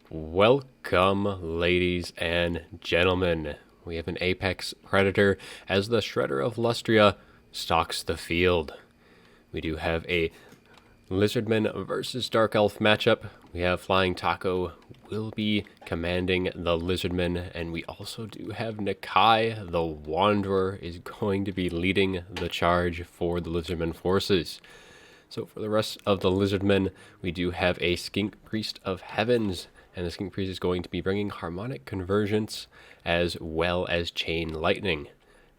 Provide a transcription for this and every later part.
Welcome, ladies and gentlemen. We have an apex predator as the Shredder of Lustria stalks the field. We do have a Lizardmen versus Dark Elf matchup. We have Flying Taco will be commanding the Lizardmen, and we also do have Nakai, the Wanderer, is going to be leading the charge for the Lizardmen forces. So for the rest of the Lizardmen, we do have a Skink Priest of Heavens, and the Skink Priest is going to be bringing Harmonic Convergence as well as Chain Lightning.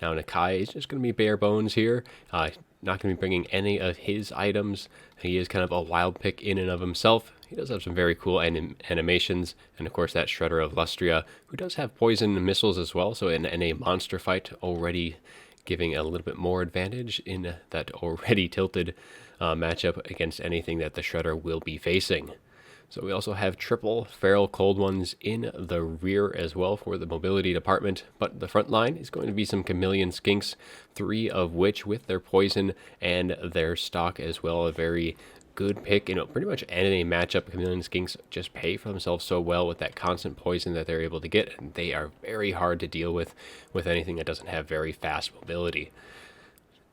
Now Nakai is just going to be bare bones here, not going to be bringing any of his items. He is kind of a wild pick in and of himself. He does have some very cool animations, and of course that Shredder of Lustria, who does have poison missiles as well, so in a monster fight already giving a little bit more advantage in that already tilted matchup against anything that the Shredder will be facing. So we also have triple Feral Cold Ones in the rear as well for the mobility department, but the front line is going to be some Chameleon Skinks, 3 of which with their poison and their stock as well, a very good pick. Pretty much any matchup, Chameleon Skinks just pay for themselves so well with that constant poison that they're able to get, and they are very hard to deal with anything that doesn't have very fast mobility.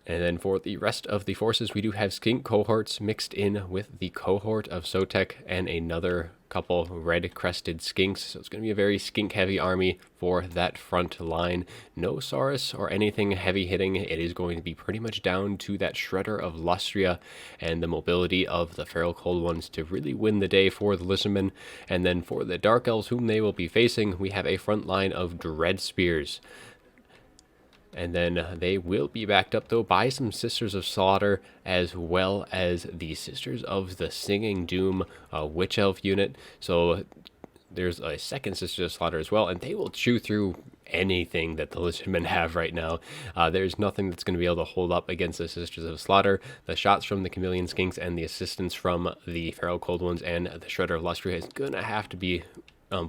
And then for the rest of the forces, we do have Skink cohorts mixed in with the cohort of Sotek and another couple red-crested Skinks. So it's going to be a very skink-heavy army for that front line. No Saurus or anything heavy-hitting. It is going to be pretty much down to that Shredder of Lustria and the mobility of the Feral Cold Ones to really win the day for the Lizardmen. And then for the Dark Elves, whom they will be facing, we have a front line of Dread Spears. And then they will be backed up, though, by some Sisters of Slaughter, as well as the Sisters of the Singing Doom Witch Elf unit. So there's a second Sisters of Slaughter as well, and they will chew through anything that the Lizardmen have right now. There's nothing that's going to be able to hold up against the Sisters of Slaughter. The shots from the Chameleon Skinks and the assistance from the Feral Cold Ones and the Shredder of Lustria is going to have to be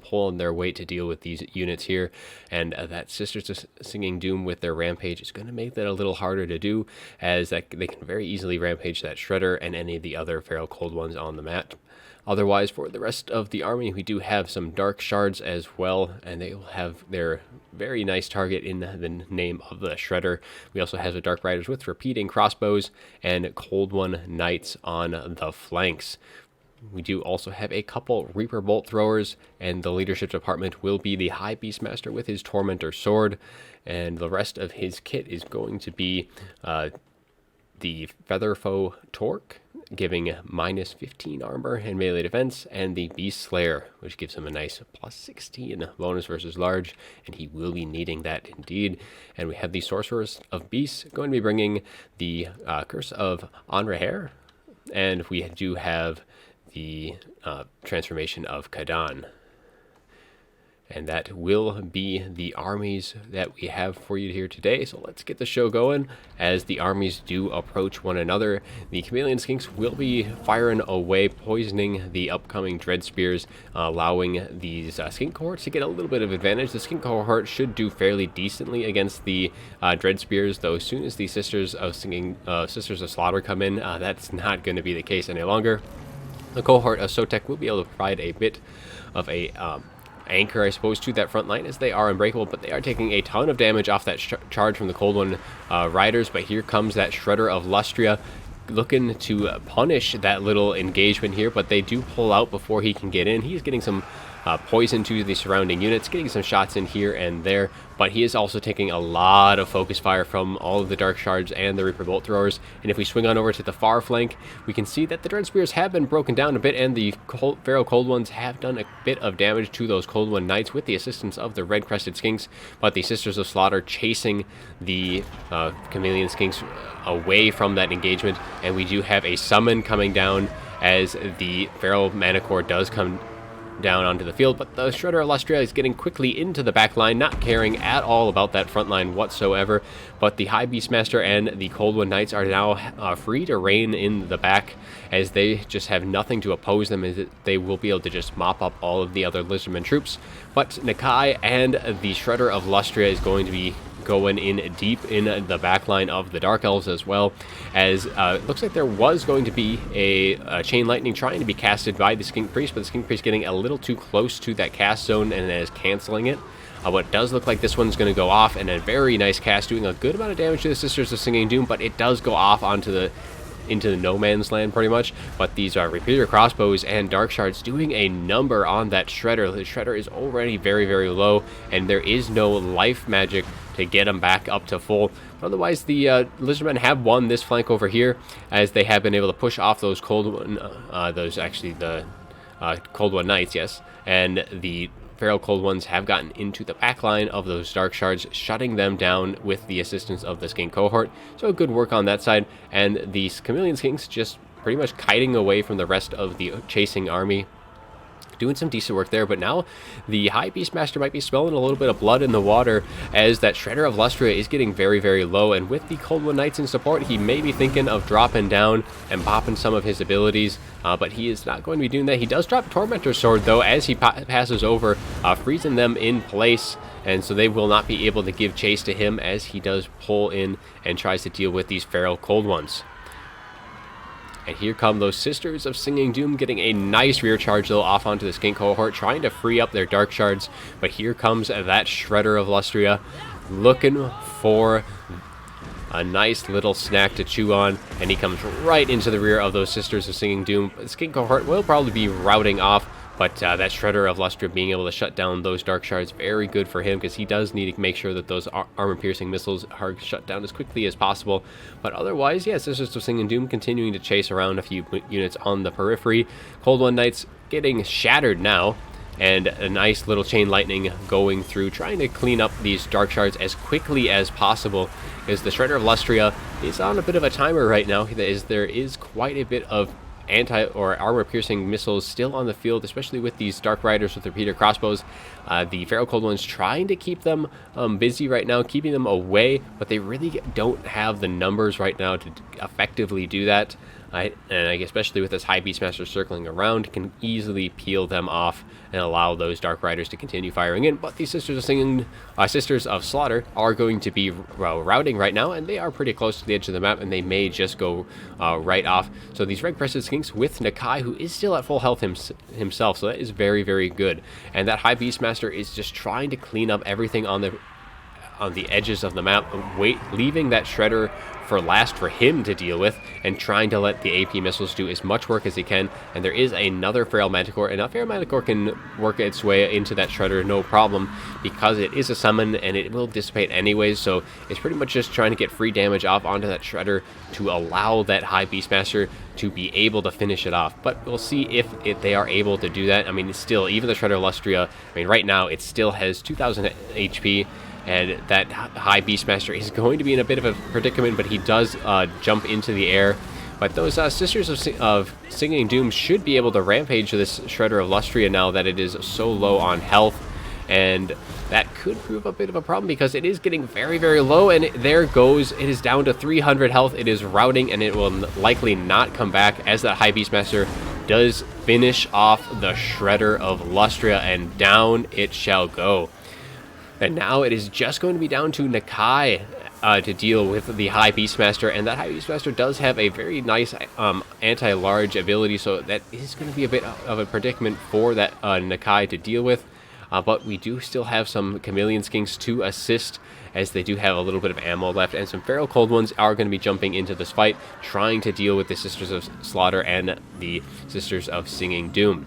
pulling their weight to deal with these units here, and that Sisters of Singing Doom with their rampage is going to make that a little harder to do, as that they can very easily rampage that Shredder and any of the other Feral Cold Ones on the map. Otherwise, for the rest of the army, we do have some Dark Shards as well, and they will have their very nice target in the name of the Shredder. We also have the Dark Riders with repeating crossbows and Cold One Knights on the flanks. We do also have a couple Reaper Bolt throwers, and the leadership department will be the High Beastmaster with his Tormentor sword, and the rest of his kit is going to be the Featherfoe Torque, giving minus 15 armor and melee defense, and the Beast Slayer, which gives him a nice plus 16 bonus versus large, and he will be needing that indeed. And we have the Sorceress of Beasts going to be bringing the Curse of Anraher, and we do have the transformation of Kadan. And that will be the armies that we have for you here today. So let's get the show going as the armies do approach one another. The Chameleon Skinks will be firing away, poisoning the upcoming Dread Spears, allowing these Skink cohorts to get a little bit of advantage. The Skink cohort should do fairly decently against the Dread Spears, though as soon as the Sisters of Slaughter come in, that's not going to be the case any longer. The cohort of Sotek will be able to provide a bit of a anchor, I suppose, to that front line, as they are unbreakable, but they are taking a ton of damage off that charge from the Cold One Riders. But here comes that Shredder of Lustria looking to punish that little engagement here, but they do pull out before he can get in. He's getting some poison to the surrounding units, getting some shots in here and there, but he is also taking a lot of focus fire from all of the Dark Shards and the Reaper Bolt throwers. And if we swing on over to the far flank, we can see that the Dread Spears have been broken down a bit, and the Feral Cold Ones have done a bit of damage to those Cold One Knights with the assistance of the red-crested Skinks, but the Sisters of Slaughter chasing the Chameleon Skinks away from that engagement. And we do have a summon coming down as the Feral Manicore does come down onto the field, but the Shredder of Lustria is getting quickly into the back line, not caring at all about that front line whatsoever. But the High Beastmaster and the Cold One Knights are now free to reign in the back, as they just have nothing to oppose them, as they will be able to just mop up all of the other Lizardmen troops. But Nakai and the Shredder of Lustria is going to be going in deep in the back line of the Dark Elves as well, as it looks like there was going to be a Chain Lightning trying to be casted by the Skink Priest, but the Skink Priest getting a little too close to that cast zone and is canceling it. What does look like this one's going to go off, and a very nice cast, doing a good amount of damage to the Sisters of Singing Doom, but it does go off into the no man's land pretty much. But these repeater crossbows and dark shards doing a number on that shredder. The shredder is already very, very low, and there is no life magic to get him back up to full. But otherwise, the Lizardmen have won this flank over here, as they have been able to push off those Cold One Knights, yes, and the Feral Cold Ones have gotten into the back line of those Dark Shards, shutting them down with the assistance of the Skink cohort. So good work on that side, and the Chameleon Skinks just pretty much kiting away from the rest of the chasing army. Doing some decent work there, but now the High Beastmaster might be smelling a little bit of blood in the water, as that Shredder of Lustria is getting very, very low, and with the Cold One Knights in support, he may be thinking of dropping down and popping some of his abilities, but he is not going to be doing that. He does drop Tormentor's Sword, though, as he passes over, freezing them in place, and so they will not be able to give chase to him as he does pull in and tries to deal with these Feral Cold Ones. And here come those Sisters of Singing Doom, getting a nice rear charge, though, off onto the Skink cohort, trying to free up their Dark Shards. But here comes that Shredder of Lustria, looking for a nice little snack to chew on, and he comes right into the rear of those Sisters of Singing Doom. The Skink cohort will probably be routing off, but that Shredder of Lustria being able to shut down those Dark Shards, very good for him, because he does need to make sure that those armor-piercing missiles are shut down as quickly as possible. But otherwise, yeah, Sisters of Singing Doom continuing to chase around a few units on the periphery. Cold One Knights getting shattered now, and a nice little Chain Lightning going through, trying to clean up these Dark Shards as quickly as possible, because the Shredder of Lustria is on a bit of a timer right now. There is quite a bit of armor-piercing missiles still on the field, especially with these Dark Riders with repeater crossbows. The Feral Cold Ones trying to keep them busy right now, keeping them away, but they really don't have the numbers right now to effectively do that. And especially with this High Beastmaster circling around, can easily peel them off and allow those Dark Riders to continue firing in. But these Sisters of Slaughter are going to be routing right now, and they are pretty close to the edge of the map, and they may just go right off. So these Red-Crested Skinks with Nakai, who is still at full health himself, so that is very, very good. And that High Beastmaster is just trying to clean up everything on the edges of the map, leaving that Shredder for last for him to deal with, and trying to let the AP missiles do as much work as he can. And there is another Feral Manticore, and that Feral Manticore can work its way into that Shredder no problem, because it is a summon and it will dissipate anyways. So it's pretty much just trying to get free damage off onto that Shredder to allow that High Beastmaster to be able to finish it off. But we'll see if they are able to do that. I mean, still, even the Shredder Lustria, I mean, right now it still has 2,000 HP, and that High Beastmaster is going to be in a bit of a predicament, but he does jump into the air. But those Sisters of Singing Doom should be able to rampage this Shredder of Lustria now that it is so low on health. And that could prove a bit of a problem, because it is getting very, very low, and there it goes. It is down to 300 health. It is routing, and it will likely not come back, as that High Beastmaster does finish off the Shredder of Lustria, and down it shall go. And now it is just going to be down to Nakai to deal with the High Beastmaster, and that High Beastmaster does have a very nice anti-large ability, so that is going to be a bit of a predicament for that Nakai to deal with. But we do still have some Chameleon Skinks to assist, as they do have a little bit of ammo left, and some Feral Cold Ones are going to be jumping into this fight, trying to deal with the Sisters of Slaughter and the Sisters of Singing Doom.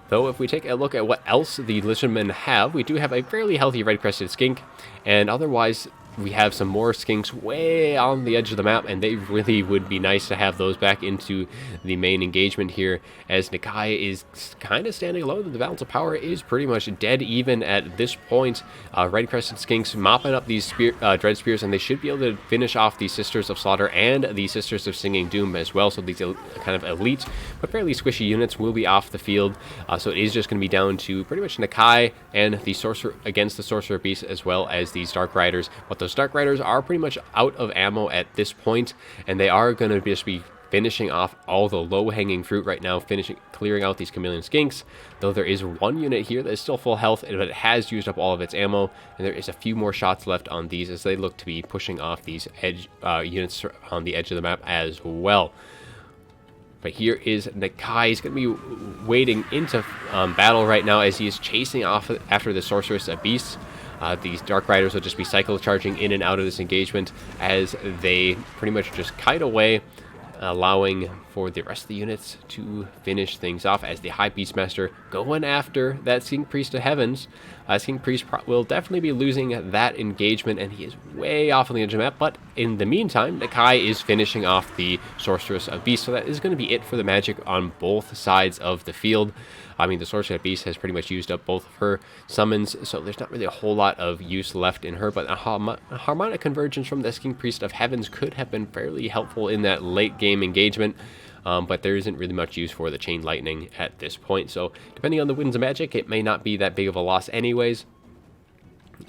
Though, if we take a look at what else the Lizardmen have, we do have a fairly healthy Red-Crested Skink, and otherwise we have some more Skinks way on the edge of the map, and they really would be nice to have those back into the main engagement here, as Nakai is kind of standing alone. The balance of power is pretty much dead even at this point. Red-Crested Skinks mopping up these Dread Spears, and they should be able to finish off the Sisters of Slaughter and the Sisters of Singing Doom as well. So these kind of elite but fairly squishy units will be off the field. So it is just going to be down to pretty much Nakai and the Sorcerer against the Sorcerer Beast, as well as these Dark Riders. But those Dark Riders are pretty much out of ammo at this point, and they are going to just be finishing off all the low-hanging fruit right now, clearing out these chameleon skinks, though there is one unit here that is still full health, but it has used up all of its ammo, and there is a few more shots left on these as they look to be pushing off these edge units on the edge of the map as well. But here is Nakai. He's going to be wading into battle right now as he is chasing off after the Sorceress Beasts. These Dark Riders will just be cycle charging in and out of this engagement as they pretty much just kite away, allowing for the rest of the units to finish things off as the High Beastmaster going after that King Priest of Heavens. King Priest will definitely be losing that engagement, and he is way off on the edge of the map, but in the meantime, Nakai is finishing off the Sorceress of Beast, so that is going to be it for the magic on both sides of the field. I mean, the Sorceress of Beast has pretty much used up both of her summons, so there's not really a whole lot of use left in her, but a harmonic convergence from this King Priest of Heavens could have been fairly helpful in that late game engagement. But there isn't really much use for the Chain Lightning at this point. So depending on the winds of magic, it may not be that big of a loss anyways.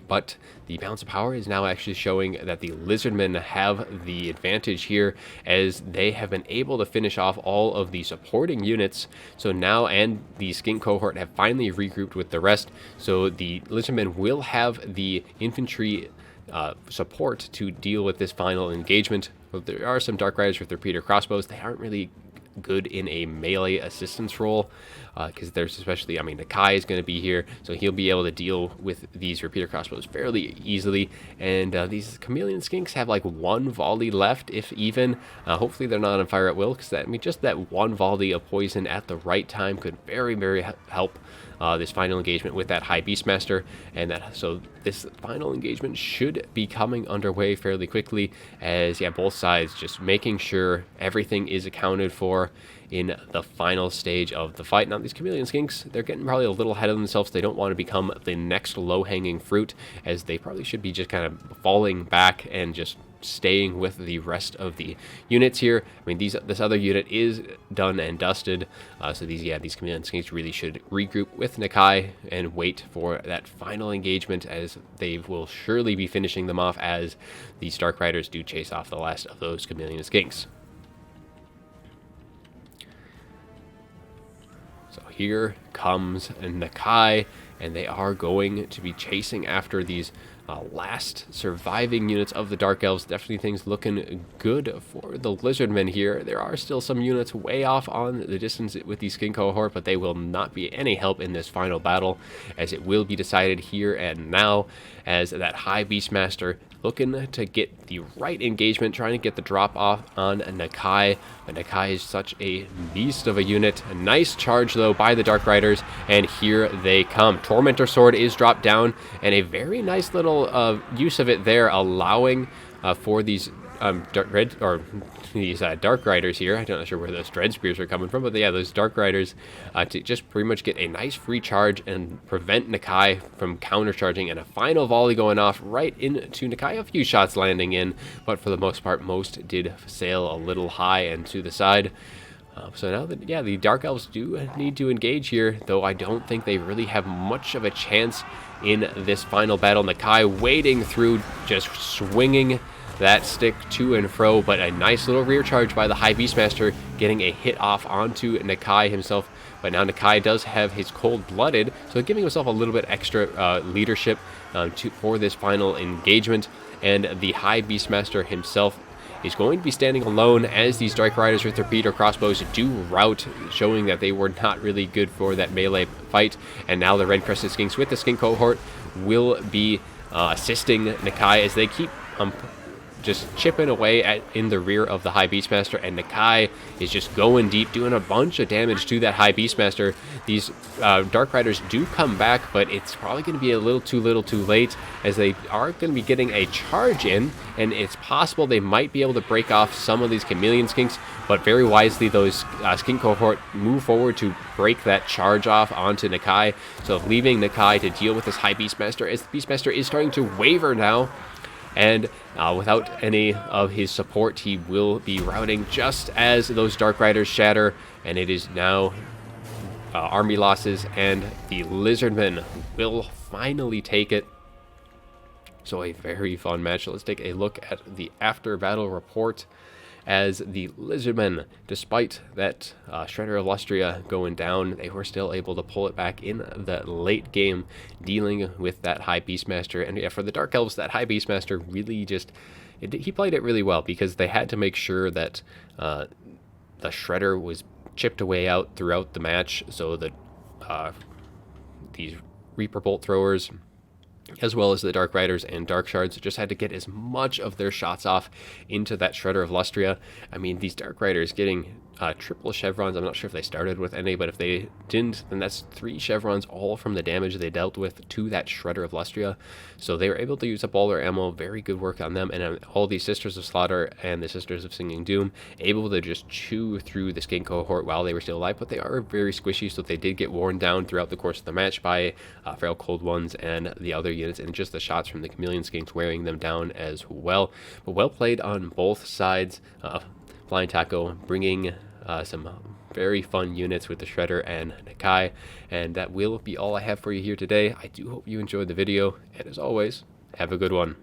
But the balance of power is now actually showing that the Lizardmen have the advantage here as they have been able to finish off all of the supporting units. So now, and the Skink cohort have finally regrouped with the rest. So the Lizardmen will have the infantry support to deal with this final engagement. But there are some Dark Riders with repeater crossbows. They aren't really good in a melee assistance role because there's especially, I mean, Nakai is going to be here, so he'll be able to deal with these repeater crossbows fairly easily. And these chameleon skinks have like one volley left, if even. Hopefully they're not on fire at will, because that, I mean, just that one volley of poison at the right time could very, very help this final engagement with that High Beastmaster, and so this final engagement should be coming underway fairly quickly as, yeah, both sides just making sure everything is accounted for in the final stage of the fight. Now, these chameleon skinks, they're getting probably a little ahead of themselves. They don't want to become the next low-hanging fruit, as they probably should be just kind of falling back and just staying with the rest of the units here. I mean, this other unit is done and dusted, so these chameleon skinks really should regroup with Nakai and wait for that final engagement, as they will surely be finishing them off as these Dark Riders do chase off the last of those chameleon skinks. So here comes Nakai, and they are going to be chasing after these last surviving units of the Dark Elves. Definitely things looking good for the Lizardmen here. There are still some units way off on the distance with the Skin cohort, but they will not be any help in this final battle, as it will be decided here and now, as that High Beastmaster looking to get the right engagement, trying to get the drop off on Nakai. But Nakai is such a beast of a unit. A nice charge, though, by the Dark Riders, and here they come. Tormentor Sword is dropped down, and a very nice little use of it there, allowing for these Dark Riders here. I'm not sure where those Dread Spears are coming from, but yeah, those Dark Riders to just pretty much get a nice free charge and prevent Nakai from countercharging, and a final volley going off right into Nakai. A few shots landing in, but for the most part, most did sail a little high and to the side. So now that, yeah, the Dark Elves do need to engage here, though I don't think they really have much of a chance in this final battle. Nakai wading through, just swinging that stick to and fro, but a nice little rear charge by the High Beastmaster, getting a hit off onto Nakai himself. But now Nakai does have his Cold-Blooded, so giving himself a little bit extra leadership for this final engagement. And the High Beastmaster himself is going to be standing alone as these Dark Riders with their repeater crossbows do rout, showing that they were not really good for that melee fight. And now the Red Crested Skinks with the Skink cohort will be assisting Nakai as they keep just chipping away in the rear of the High Beastmaster, and Nakai is just going deep, doing a bunch of damage to that High Beastmaster. These Dark Riders do come back, but it's probably going to be a little too late, as they are going to be getting a charge in, and it's possible they might be able to break off some of these chameleon skinks, but very wisely those Skink cohort move forward to break that charge off onto Nakai, so leaving Nakai to deal with this High Beastmaster, as the Beastmaster is starting to waver now. And without any of his support, he will be routing just as those Dark Riders shatter. And it is now army losses, and the Lizardmen will finally take it. So a very fun match. Let's take a look at the after battle report. as the Lizardmen, despite that Shredder of Lustria going down, they were still able to pull it back in the late game, dealing with that High Beastmaster. And yeah, for the Dark Elves, that High Beastmaster really just... he played it really well, because they had to make sure that the Shredder was chipped away out throughout the match, so that these Reaper Bolt throwers, as well as the Dark Riders and Dark Shards, just had to get as much of their shots off into that Shredder of Lustria. I mean, these Dark Riders getting triple chevrons. I'm not sure if they started with any, but if they didn't, then that's 3 chevrons, all from the damage they dealt with to that Shredder of Lustria. So they were able to use up all their ammo. Very good work on them. And all these Sisters of Slaughter and the Sisters of Singing Doom able to just chew through the Skink cohort while they were still alive. But they are very squishy, so they did get worn down throughout the course of the match by Feral Cold Ones and the other units, and just the shots from the Chameleon Skinks wearing them down as well. But well played on both sides. Flying Taco bringing some very fun units with the Shredder and Nakai. And that will be all I have for you here today. I do hope you enjoyed the video, and as always, have a good one.